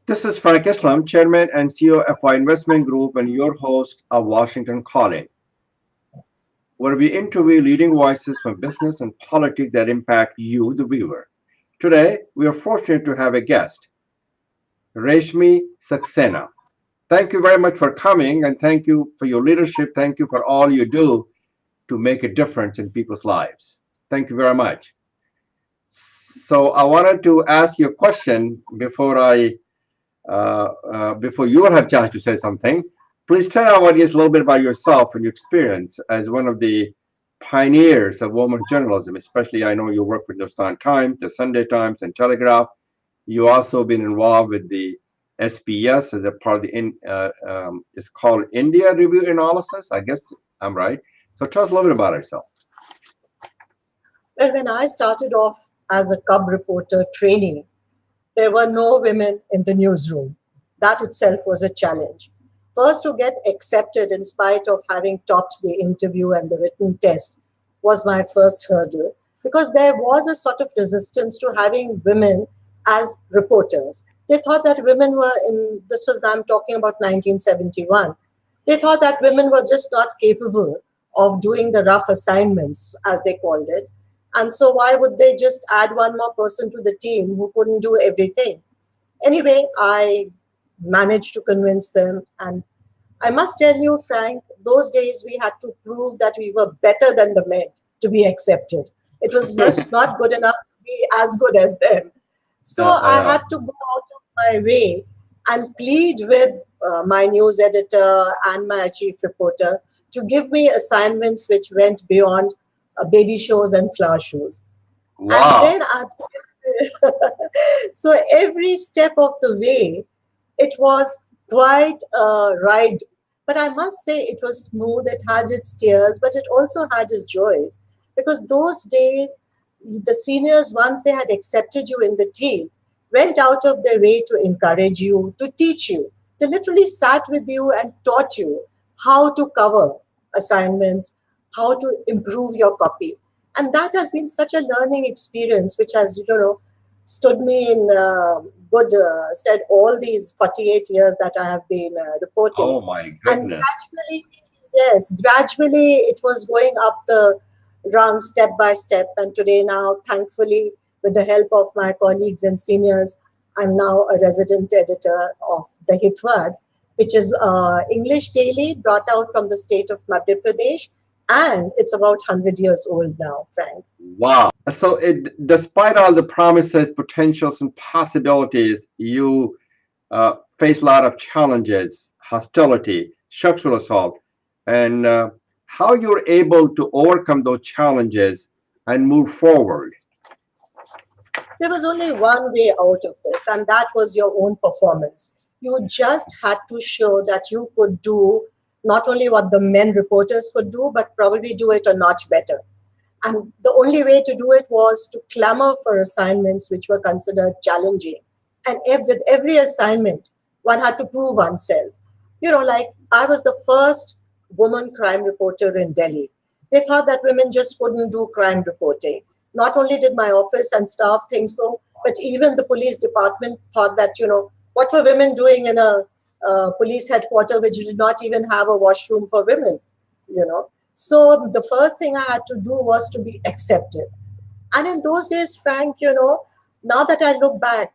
This is Frank Islam, Chairman and CEO of our investment group, and your host of Washington Calling, where we interview leading voices from business and politics that impact you, the viewer. Today, we are fortunate to have a guest, Rashmi Saksena. Thank you very much for coming, and thank you for your leadership. Thank you for all you do to make a difference in people's lives. Thank you very much. So I wanted to ask you a question before you have a chance to say something. Please tell our audience a little bit about yourself and your experience as one of the pioneers of women journalism. Especially, I know you work with the Star Times, the Sunday Times, and Telegraph. You also been involved with the SBS as a part of it's called India Review Analysis. I guess I'm right. So tell us a little bit about yourself. Well, when I started off as a cub reporter trainee, there were no women in the newsroom. That itself was a challenge. First, to get accepted in spite of having topped the interview and the written test was my first hurdle, because there was a sort of resistance to having women as reporters. They thought that women were I'm talking about 1971. They thought that women were just not capable of doing the rough assignments, as they called it. And so why would they just add one more person to the team who couldn't do everything? Anyway, I managed to convince them. And I must tell you, Frank, those days we had to prove that we were better than the men to be accepted. It was just not good enough to be as good as them. So I had to go out of my way and plead with my news editor and my chief reporter to give me assignments which went beyond baby shows and flower shows. And Wow. then so every step of the way, it was quite a ride. But I must say it was smooth. It had its tears, but it also had its joys. Because those days, the seniors, once they had accepted you in the team, went out of their way to encourage you, to teach you. They literally sat with you and taught you how to cover assignments, how to improve your copy. And that has been such a learning experience, which has, stood me in good stead all these 48 years that I have been reporting. Oh my And goodness. gradually it was going up the rung step by step. And today now, thankfully, with the help of my colleagues and seniors, I'm now a resident editor of the Hitwad, which is English daily brought out from the state of Madhya Pradesh. And it's about 100 years old now, Frank. Wow. So despite all the promises, potentials, and possibilities, you face a lot of challenges, hostility, sexual assault, and how you're able to overcome those challenges and move forward. There was only one way out of this, and that was your own performance. You just had to show that you could do not only what the men reporters could do, but probably do it a notch better. And the only way to do it was to clamor for assignments which were considered challenging. And with every assignment, one had to prove oneself. Like I was the first woman crime reporter in Delhi. They thought that women just couldn't do crime reporting. Not only did my office and staff think so, but even the police department thought that, what were women doing in a police headquarters which did not even have a washroom for women, So the first thing I had to do was to be accepted. And in those days, Frank, now that I look back,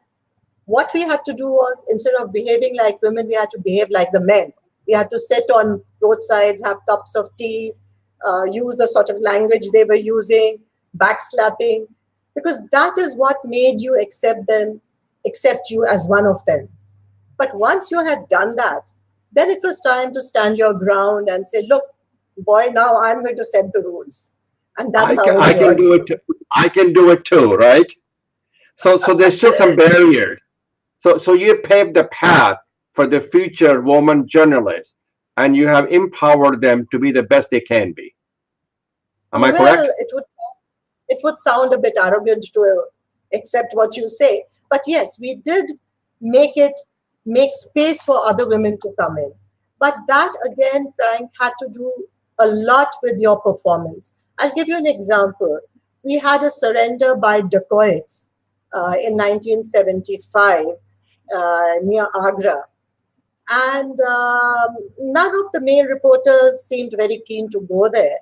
what we had to do was, instead of behaving like women, we had to behave like the men. We had to sit on roadsides, have cups of tea, use the sort of language they were using, backslapping, because that is what made you accept you as one of them. But once you had done that, then it was time to stand your ground and say, look, boy, now I'm going to set the rules. And that's how I it can worked. do it. I can do it too, right? So there's still some barriers. So you paved the path for the future woman journalists, and you have empowered them to be the best they can be. Am I Well, correct? it would sound a bit arrogant to accept what you say, but yes, we did make space for other women to come in. But that again, Frank, had to do a lot with your performance. I'll give you an example. We had a surrender by dacoits in 1975, near Agra. And none of the male reporters seemed very keen to go there.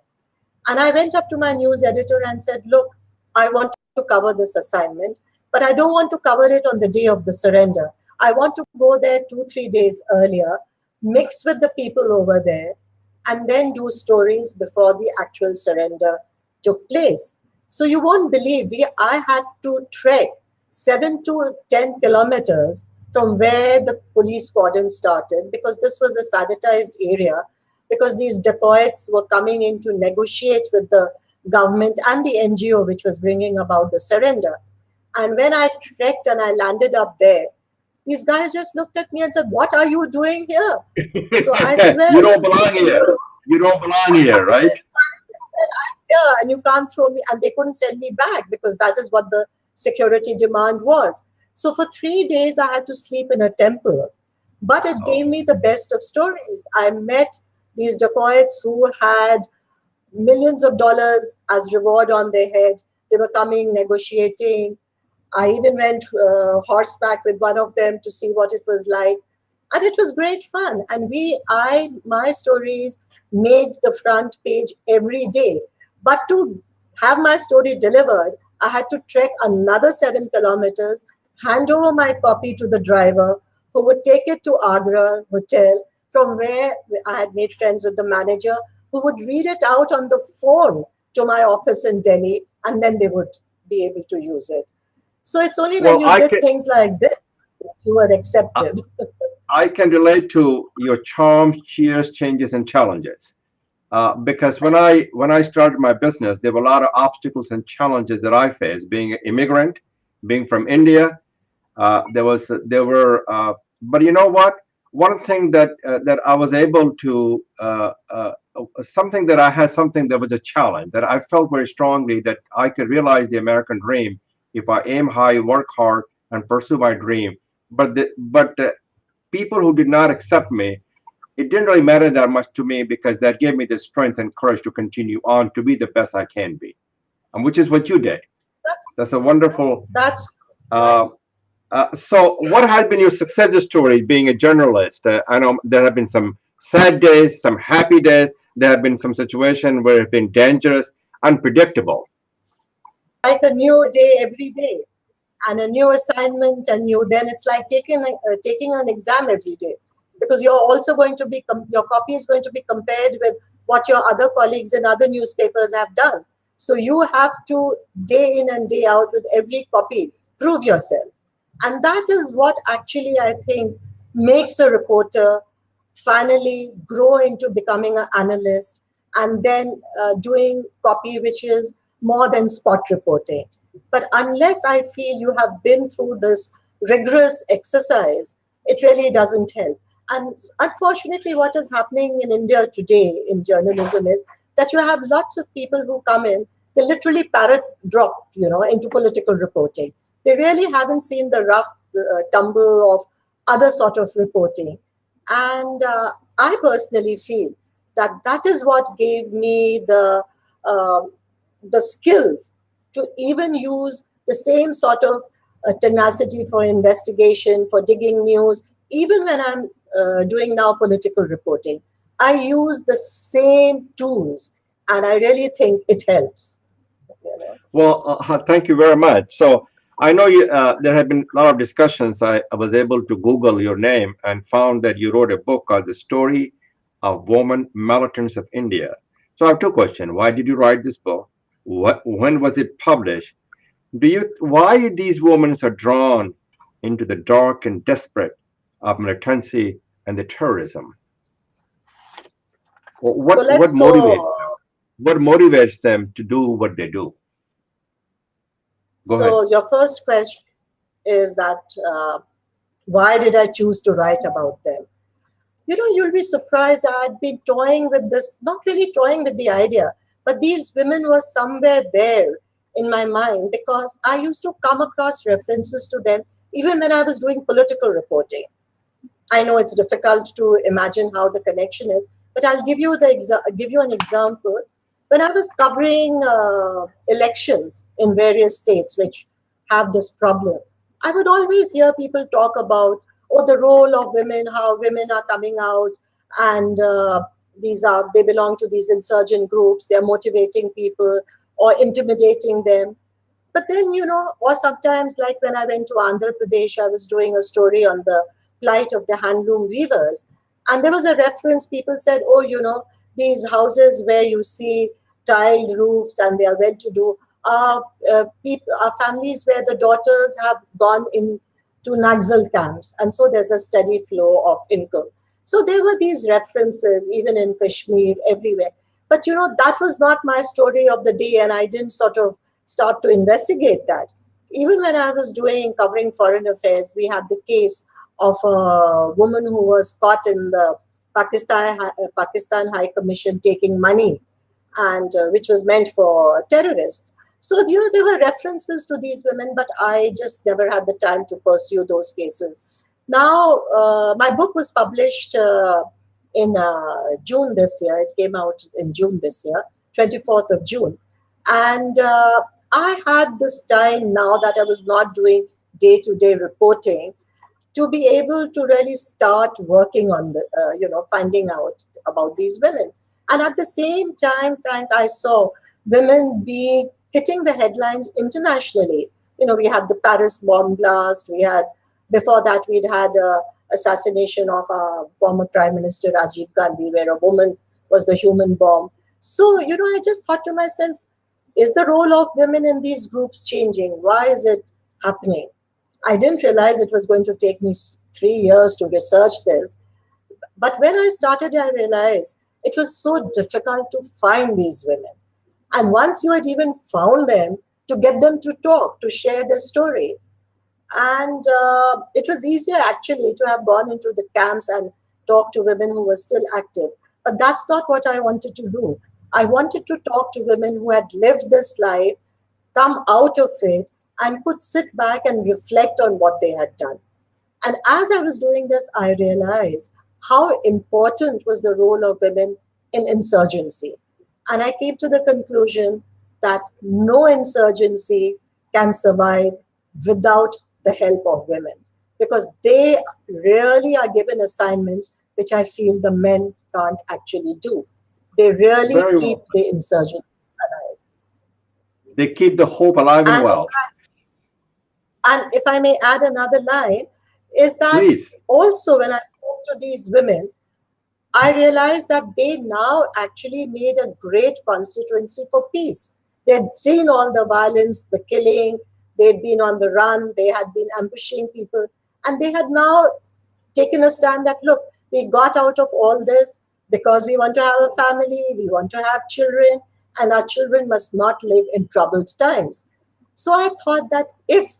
And I went up to my news editor and said, look, I want to cover this assignment, but I don't want to cover it on the day of the surrender. I want to go there 2, 3 days earlier, mix with the people over there, and then do stories before the actual surrender took place. So you won't believe I had to trek 7 to 10 kilometers from where the police cordon started, because this was a sanitized area, because these dacoits were coming in to negotiate with the government and the NGO which was bringing about the surrender. And when I trekked and I landed up there, these guys just looked at me and said, "What are you doing here?" So I said, You "Well, don't belong here. You don't belong here, right? yeah, and you can't throw me." And they couldn't send me back because that is what the security demand was. So for 3 days, I had to sleep in a temple. But it Oh, gave me the best of stories. I met these dacoits who had millions of dollars as reward on their head. They were coming, negotiating. I even went horseback with one of them to see what it was like, and it was great fun. And my stories made the front page every day. But to have my story delivered, I had to trek another 7 kilometers, hand over my copy to the driver, who would take it to Agra hotel, from where I had made friends with the manager, who would read it out on the phone to my office in Delhi, and then they would be able to use it. So it's only when well, you did things like this that you were accepted. I can relate to your charms, cheers, changes, and challenges. Because when I started my business, there were a lot of obstacles and challenges that I faced. Being an immigrant, being from India, there were. But you know what? One thing that I was able to something that I had something that was a challenge that I felt very strongly that I could realize the American dream if I aim high, work hard, and pursue my dream. But people who did not accept me, it didn't really matter that much to me because that gave me the strength and courage to continue on to be the best I can be, and which is what you did. That's That's a wonderful. that's Uh, so, what has been your success story being a journalist? I know there have been some sad days, some happy days. There have been some situations where it's been dangerous, unpredictable. like a new day every day, and a new assignment, and new. Then it's like taking an exam every day, because you're also going to be your copy is going to be compared with what your other colleagues in other newspapers have done. So you have to, day in and day out, with every copy, prove yourself. And that is what actually I think makes a reporter finally grow into becoming an analyst, and then doing copy which is more than spot reporting. But unless I feel you have been through this rigorous exercise, it really doesn't help. And unfortunately, what is happening in India today in journalism is that you have lots of people who come in, they literally parrot drop, into political reporting. They really haven't seen the rough tumble of other sort of reporting. And I personally feel that that is what gave me um the skills to even use the same sort of tenacity for investigation, for digging news, even when I'm doing now political reporting. I use the same tools, and I really think it helps. You know. Well, thank you very much. So I know you. There have been a lot of discussions. I was able to Google your name and found that you wrote a book called "The Story of Women Militants of India." So I have two questions. Why did you write this book? When was it published? Why these women are drawn into the dark and desperate of militancy and the terrorism? So What let's motivates go. them? What motivates them to do what they do? Go ahead. So your first question is that why did I choose to write about them? You'll be surprised. I had been toying with this, not really toying with the idea, but these women were somewhere there in my mind, because I used to come across references to them even when I was doing political reporting. I know it's difficult to imagine how the connection is, but I'll give you an example. When I was covering elections in various states which have this problem, I would always hear people talk about, oh, the role of women, how women are coming out, and they belong to these insurgent groups. They're motivating people or intimidating them. But then, or sometimes, like when I went to Andhra Pradesh, I was doing a story on the plight of the handloom weavers. And there was a reference, people said, oh, these houses where you see tiled roofs and they are well to do are families where the daughters have gone into Naxal camps. And so there's a steady flow of income. So there were these references, even in Kashmir, everywhere. But that was not my story of the day, and I didn't sort of start to investigate that. Even when I was covering foreign affairs, we had the case of a woman who was caught in the Pakistan High Commission taking money, and which was meant for terrorists. So there were references to these women, but I just never had the time to pursue those cases. Now, my book was published in June this year. It came out in June this year, 24th of June. And I had this time now that I was not doing day to day reporting to be able to really start working on finding out about these women. And at the same time, Frank, I saw women be hitting the headlines internationally. We had the Paris bomb blast. Before that, we'd had assassination of our former Prime Minister Rajiv Gandhi, where a woman was the human bomb. So, I just thought to myself, is the role of women in these groups changing? Why is it happening? I didn't realize it was going to take me 3 years to research this. But when I started, I realized it was so difficult to find these women. And once you had even found them, to get them to talk, to share their story. And it was easier actually to have gone into the camps and talk to women who were still active. But that's not what I wanted to do. I wanted to talk to women who had lived this life, come out of it, and could sit back and reflect on what they had done. And as I was doing this, I realized how important was the role of women in insurgency. And I came to the conclusion that no insurgency can survive without the help of women, because they really are given assignments which I feel the men can't actually do. They really Very keep well. the insurgency alive. They keep the hope alive and And well. if I may add another line, is that Please. also when I spoke to these women, I realized that they now actually made a great constituency for peace. They'd seen all the violence, the killing, they'd been on the run, they had been ambushing people, and they had now taken a stand that, look, we got out of all this because we want to have a family, we want to have children, and our children must not live in troubled times. So I thought that if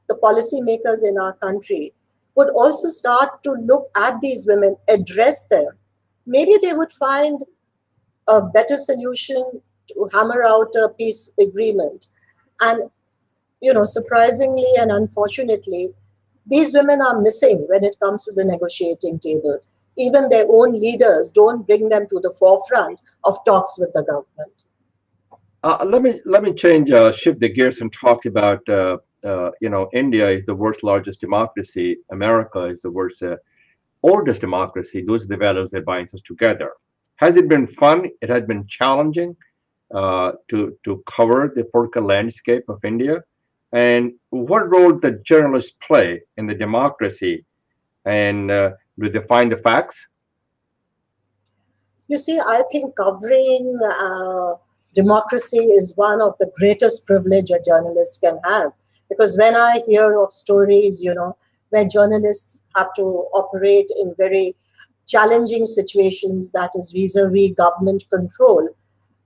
the policymakers in our country would also start to look at these women, address them, maybe they would find a better solution to hammer out a peace agreement. And, surprisingly and unfortunately, these women are missing when it comes to the negotiating table. Even their own leaders don't bring them to the forefront of talks with the government. Let me change shift the gears and talk about India is the world's largest democracy. America is the world's oldest democracy. Those are the values that binds us together. Has it been fun? It has been challenging to cover the political landscape of India. And what role do journalists play in the democracy? And do they find the facts? You see, I think covering democracy is one of the greatest privilege a journalist can have. Because when I hear of stories, where journalists have to operate in very challenging situations, that is vis-a-vis government control,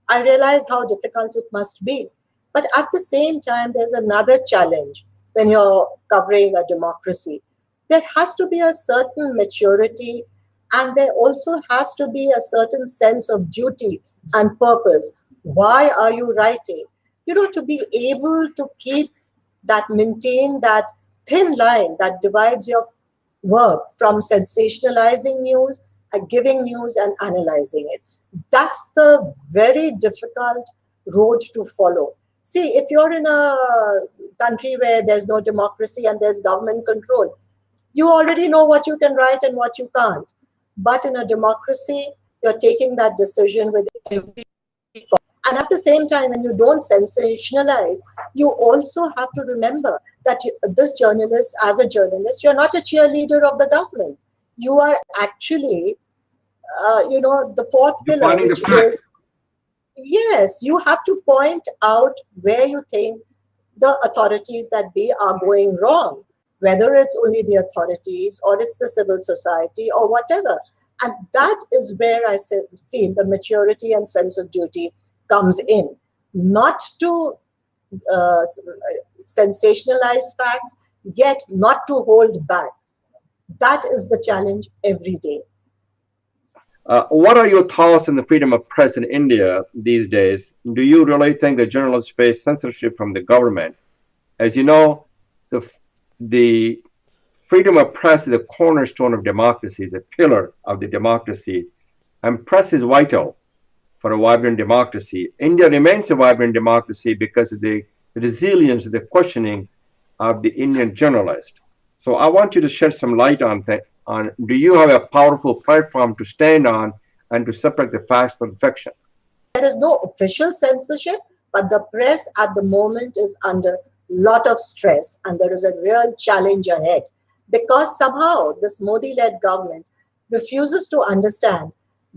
I realize how difficult it must be. But at the same time, there's another challenge when you're covering a democracy. There has to be a certain maturity, and there also has to be a certain sense of duty and purpose. Why are you writing? To be able to maintain that thin line that divides your work from sensationalizing news and giving news and analyzing it. That's the very difficult road to follow. See, if you're in a country where there's no democracy and there's government control. You already know what you can write and what you can't. But in a democracy, you're taking that decision with every call. And at the same time, when you don't sensationalize, you also have to remember that this journalist, as a journalist, you're not a cheerleader of the government. You are actually, the fourth pillar, Defining the which is, facts. yes, you have to point out where you think the authorities that be are going wrong, whether it's only the authorities or it's the civil society or whatever. And that is where feel the maturity and sense of duty comes in, not to uh, sensationalize facts, yet not to hold back. That is the challenge every day. What are your thoughts on the freedom of press in India these days? Do you really think that journalists face censorship from the government? As you know, the freedom of press is a cornerstone of democracy, is a pillar of the democracy, and press is vital for a vibrant democracy. India remains a vibrant democracy because of the resilience, the questioning of the Indian journalist. So I want you to shed some light on do you have a powerful platform to stand on and to separate the facts from fiction? There is no official censorship, but the press at the moment is under a lot of stress, and there is a real challenge ahead because somehow this Modi led government refuses to understand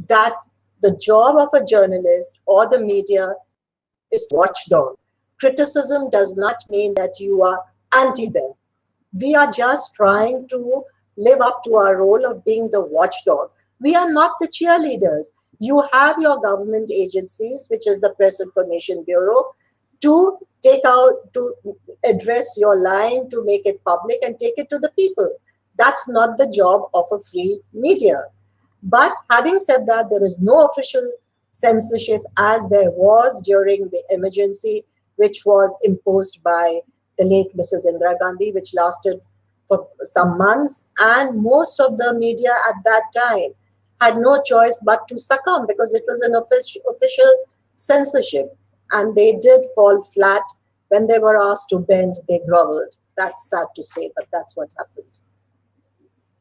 that the job of a journalist or the media is watchdog. Criticism does not mean that you are anti them. We are just trying to live up to our role of being the watchdog. We are not the cheerleaders. You have your government agencies, which is the Press Information Bureau, to take out, to address your line, to make it public and take it to the people. That's not the job of a free media. But having said that, there is no official censorship as there was during the emergency, which was imposed by the late Mrs. Indira Gandhi, which lasted for some months. And most of the media at that time had no choice but to succumb because it was an official censorship. And they did fall flat. When they were asked to bend, they groveled. That's sad to say, but that's what happened.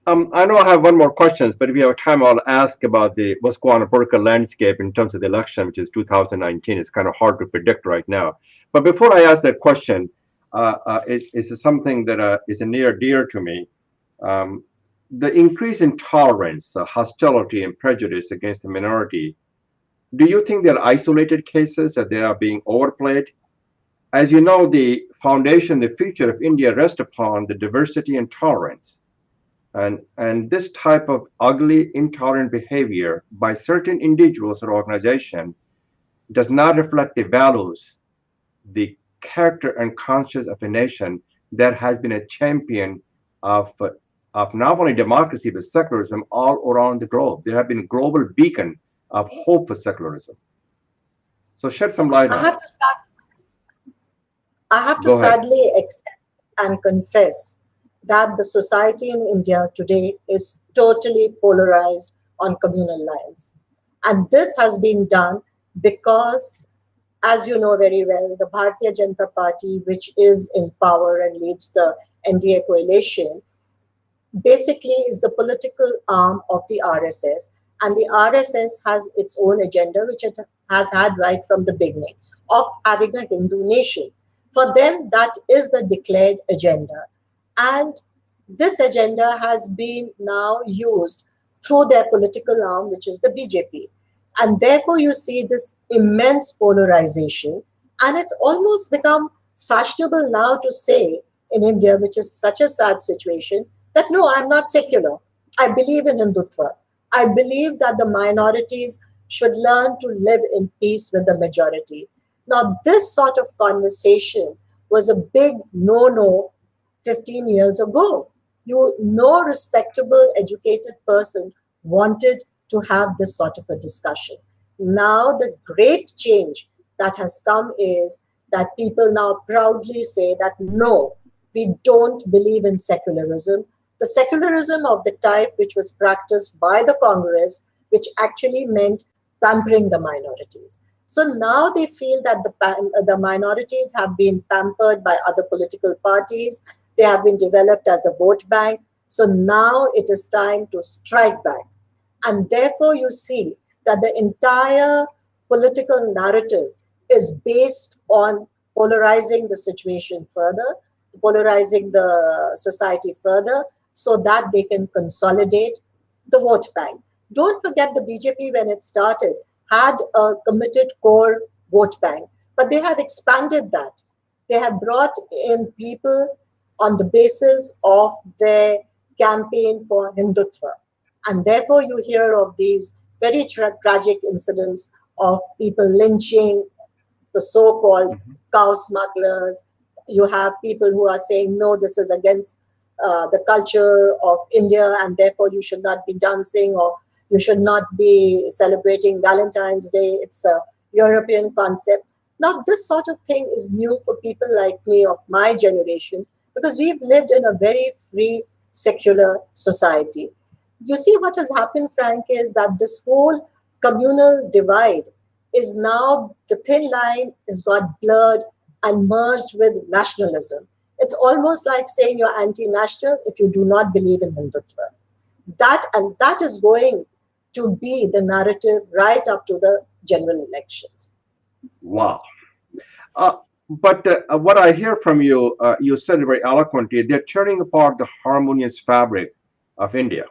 I know I have one more question, but if you have time, I'll ask about the what's going on in the political landscape in terms of the election, which is 2019. It's kind of hard to predict right now. But before I ask that question, it's something that is near dear to me. Um, the increase in tolerance, hostility, and prejudice against the minority. Do you think they're isolated cases that they are being overplayed? As you know, the foundation, the future of India rests upon the diversity and tolerance. And this type of ugly, intolerant behavior by certain individuals or organizations does not reflect the values, the character and conscience of a nation that has been a champion of, of not only democracy but secularism all around the globe. There have been a global beacon of hope for secularism. So shed some light I on it. have to start I have to Go ahead. sadly accept and confess that the society in India today is totally polarized on communal lines. And this has been done because, as you know very well, the Bharatiya Janata Party, which is in power and leads the NDA coalition, basically is the political arm of the RSS. And the RSS has its own agenda, which it has had right from the beginning of having a Hindu nation. For them, that is the declared agenda. And this agenda has been now used through their political arm, which is the BJP. And therefore, you see this immense polarization. And it's almost become fashionable now to say in India, which is such a sad situation, that no, I'm not secular. I believe in Hindutva. I believe that the minorities should learn to live in peace with the majority. Now, this sort of conversation was a big no no 15 years ago. No respectable, educated person wanted to have this sort of a discussion. Now, the great change that has come is that people now proudly say that no, we don't believe in secularism. The secularism of the type which was practiced by the Congress, which actually meant pampering the minorities. So now they feel that the minorities have been pampered by other political parties. They have been developed as a vote bank. So now it is time to strike back. And therefore, you see that the entire political narrative is based on polarizing the situation further, polarizing the society further, so that they can consolidate the vote bank. Don't forget the BJP, when it started, had a committed core vote bank, but they have expanded that. They have brought in people on the basis of their campaign for Hindutva. And therefore, you hear of these very tragic incidents of people lynching the so called Mhm. cow smugglers. You have people who are saying, no, this is against the culture of India, and therefore you should not be dancing or you should not be celebrating Valentine's Day. It's a European concept. Now, this sort of thing is new for people like me of my generation because we've lived in a very free, secular society. You see, what has happened, Frank, is that this whole communal divide is now, the thin line has got blurred and merged with nationalism. It's almost like saying you're anti-national if you do not believe in Hindutva. That is going to be the narrative right up to the general elections. Wow. Uh, but what I hear from you, you said it very eloquently, they're tearing apart the harmonious fabric of India.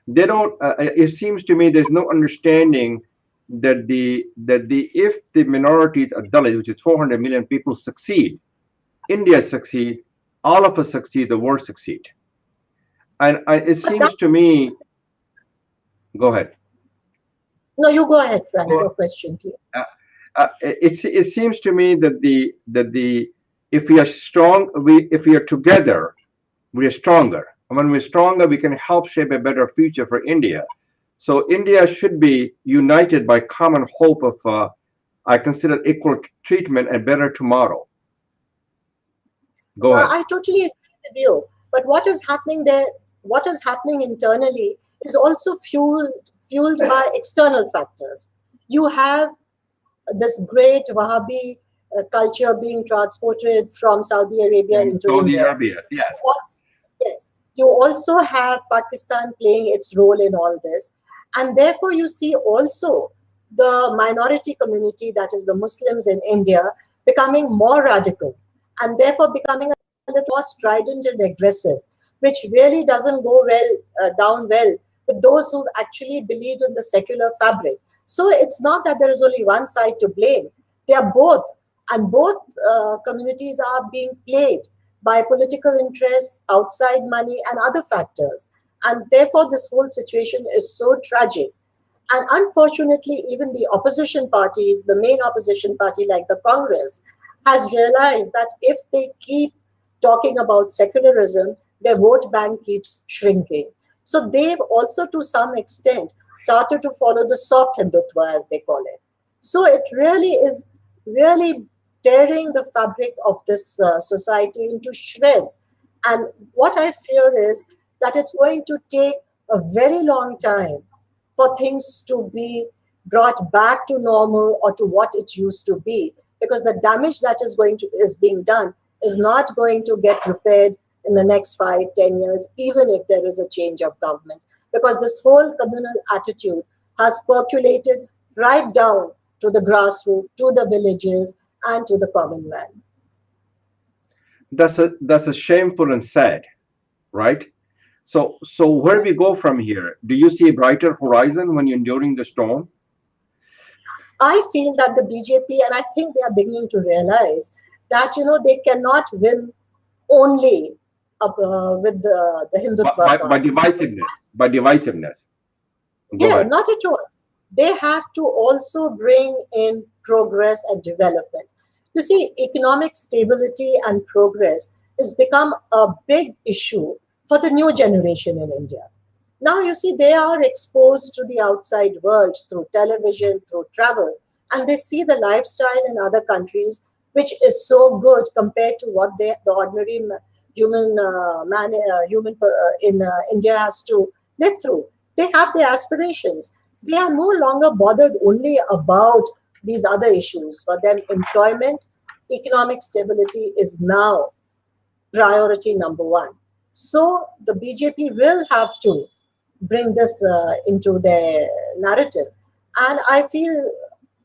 They don't. It seems to me there's no understanding that the if the minorities, Dalit, which is 400 million people, succeed, India succeed, all of us succeed, the world succeed. And it But that, seems to me. Go ahead. no, you go ahead, Frank. Your question, please. It seems to me that the if we are strong, we if we are together, we are stronger. And when we're stronger, we can help shape a better future for India. So India should be united by common hope of, I consider, equal treatment and better tomorrow. Go ahead. I totally agree with you. But what is happening there, what is happening internally, is also fueled by external factors. You have this great Wahhabi culture being transported from Saudi Arabia From into Saudi India. Arabia, yes. Yes, you also have Pakistan playing its role in all this, and therefore you see also the minority community, that is the Muslims in India, becoming more radical and therefore becoming a little more strident and aggressive, which really doesn't go well down well with those who actually believe in the secular fabric. So it's not that there is only one side to blame; they are both, and both communities are being played by political interests, outside money, and other factors. And therefore, this whole situation is so tragic. And unfortunately, even the opposition parties, the main opposition party like the Congress, has realized that if they keep talking about secularism, their vote bank keeps shrinking. So they've also, to some extent, started to follow the soft Hindutva, as they call it. So it really is really tearing the fabric of this society into shreds. And what I fear is that it's going to take a very long time for things to be brought back to normal or to what it used to be, because the damage that is being done is not going to get repaired in the next 5, 10 years, even if there is a change of government, because this whole communal attitude has percolated right down to the grassroots, to the villages, and to the common man. That's a shameful and sad, right? So where we go from here? Do you see a brighter horizon when you're enduring the storm? I feel that the BJP, and I think they are beginning to realize that they cannot win only with the Hindutva By party. divisiveness. By divisiveness. Go Yeah, ahead. not at all. They have to also bring in progress and development. You see, economic stability and progress has become a big issue for the new generation in India. Now, you see, they are exposed to the outside world through television, through travel, and they see the lifestyle in other countries, which is so good compared to what the ordinary human in India has to live through. They have their aspirations. They are no longer bothered only about these other issues. For them, employment, economic stability is now priority number one. So the BJP will have to bring this into their narrative. And I feel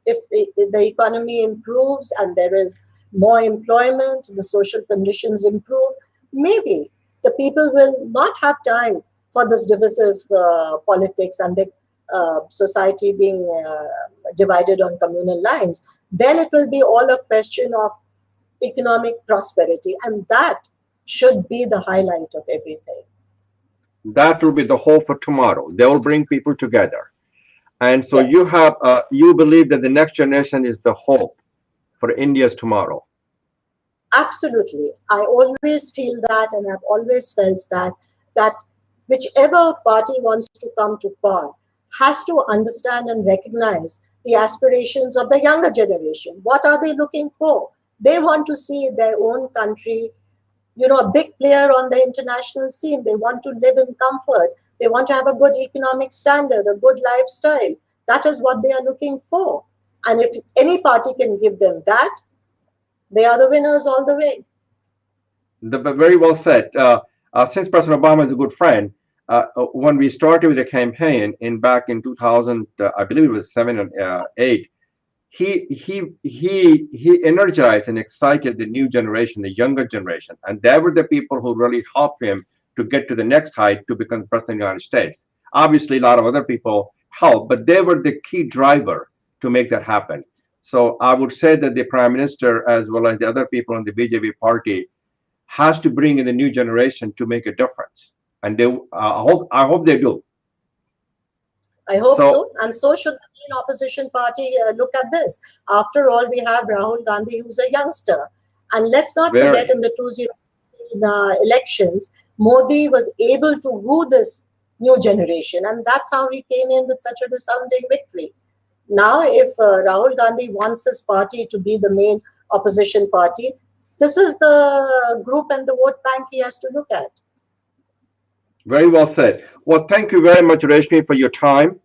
if the economy improves and there is more employment, the social conditions improve, maybe the people will not have time for this divisive politics and the society being divided on communal lines. Then it will be all a question of economic prosperity, and that should be the highlight of everything. That will be the hope for tomorrow. They will bring people together. And so Yes, you believe that the next generation is the hope for India's tomorrow. absolutely. I always feel that, and I've always felt that whichever party wants to come to power has to understand and recognize the aspirations of the younger generation. What are they looking for? They want to see their own country, a big player on the international scene. They want to live in comfort. They want to have a good economic standard, a good lifestyle. That is what they are looking for. And if any party can give them that, they are the winners all the way. Very well said. Since President Obama is a good friend, when we started with the campaign in back in 2000, I believe it was 7 and 8, he energized and excited the new generation, the younger generation, and they were the people who really helped him to get to the next height to become president of the United States. Obviously, a lot of other people helped, but they were the key driver to make that happen. So I would say that the prime minister, as well as the other people in the BJP party, has to bring in the new generation to make a difference, and I hope they do. I hope So so. And so should the main opposition party look at this. After all, we have Rahul Gandhi, who's a youngster. And let's not forget very in the 2018 elections, Modi was able to woo this new generation. And that's how he came in with such a resounding victory. Now, if Rahul Gandhi wants his party to be the main opposition party, this is the group and the vote bank he has to look at. Very well said. Well, thank you very much, Rashmi, for your time.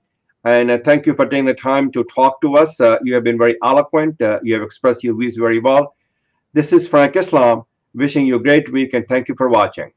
And thank you for taking the time to talk to us. You have been very eloquent. You have expressed your views very well. This is Frank Islam wishing you a great week, and thank you for watching.